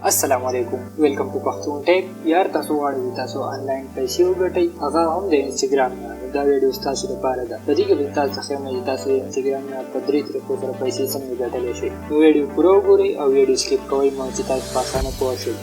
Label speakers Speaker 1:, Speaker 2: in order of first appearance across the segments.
Speaker 1: السلام علیکم ویلکم ټو پښتون ټیک. یار تاسو غواړئ تاسو آنلاین پیسې وګټئ، هغه هم د انسټاګرام نه. دا ویډیو تاسو لپاره ده. په دې کې به تاسو ښیم چې تاسو د انسټاګرام نه په 3 طریقو سره پیسې څنګه ګټلی شئ. نو ویډیو پوره وګورئ او ویډیو سکیپ کوئ مه چې تاسو په اسانه پوه شئ.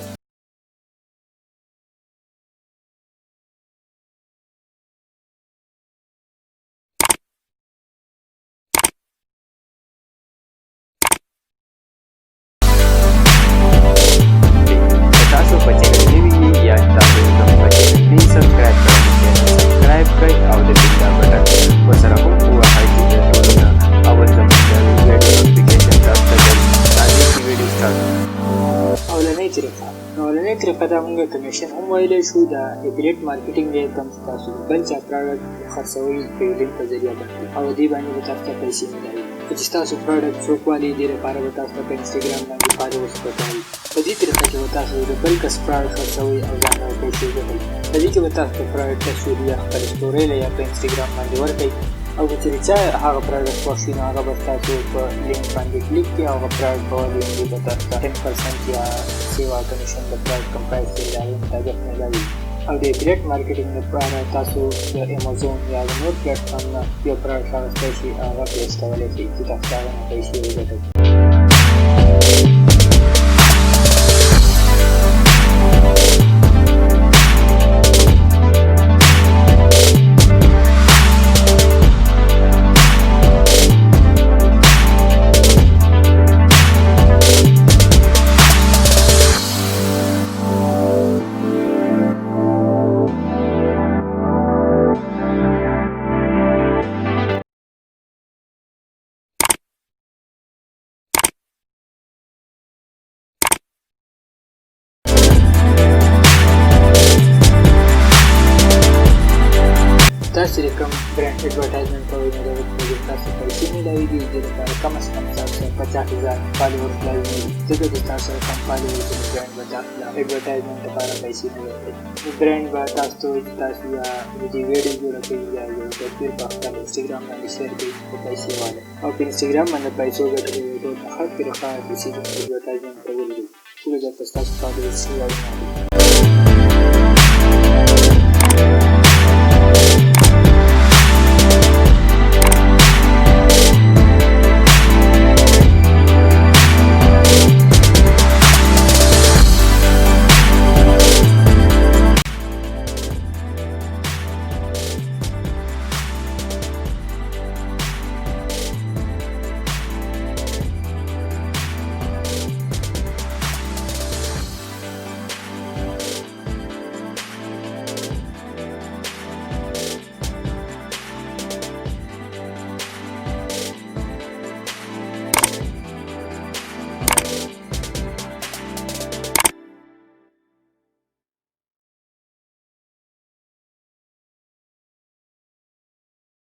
Speaker 1: اولنۍ طریقه دا موږ کمیشن هم ویلی شو. دا افیلیټ مارکیټینګ دی، کوم چې تاسو بل چا پروډکټ خرڅوئ په لینک په ذریعه باندې او دې باندې به تاسو ته پیسې میلاوي. که چې ستاسو پروډکټ څوک والي دې لپاره به تاسو ته په انسټاګرام باندې فالوورز پکوي. په دې طریقه کې به تاسو د بل کس پروډکټ خرڅوئ او ځان ته پیسې ګټئ. په دې کې به تاسو ته پروډکټ تصویر یا خپل سټورۍ یا په انسټاګرام باندې ورکړئ او که چېرې چا هغه پروډکټ خوښ شي نو هغه به ستاسو په لینک باندې کلیک کړي او هغه پروډکټ به ولېږدي. به تاسو ته 10% یا سیوا کمیشن د پروډکټ کوم پرایس دی د هغې مطابق میلاوي. او د افیلیټ مارکیټینګ لپاره تاسو د امازون یا د نور پلیټفارم نه یو پروډکټ اخیستی شئ او هغه پیس کولی شئ چې تاسو د هغه نه پیسې وګټئ. تاسو چې کوم برانډ اډورټایزمنټ کوئ نو د هغې په تاسو پیسې میلاویږي. دې لپاره کم از کم تاسو 50,000 فالوورز لازمي دي، ځکه چې تاسو سره کم فالوورز نو برانډ به تاسو د اډورټایزمنټ لپاره پیسې نه ورکوي. نو برانډ به تاسو ته وایي چې تاسو یا د دې ویډیو جوړه کوئ یا یو تصویر په خپل انسټاګرام باندې شیر کوئ په پیسې والا او په انسټاګرام باندې پیسو ګټلو یو ډول ښه طریقه د اډورټایزمنټ کول دي. ټولو درته ستاسو فالوورز شي او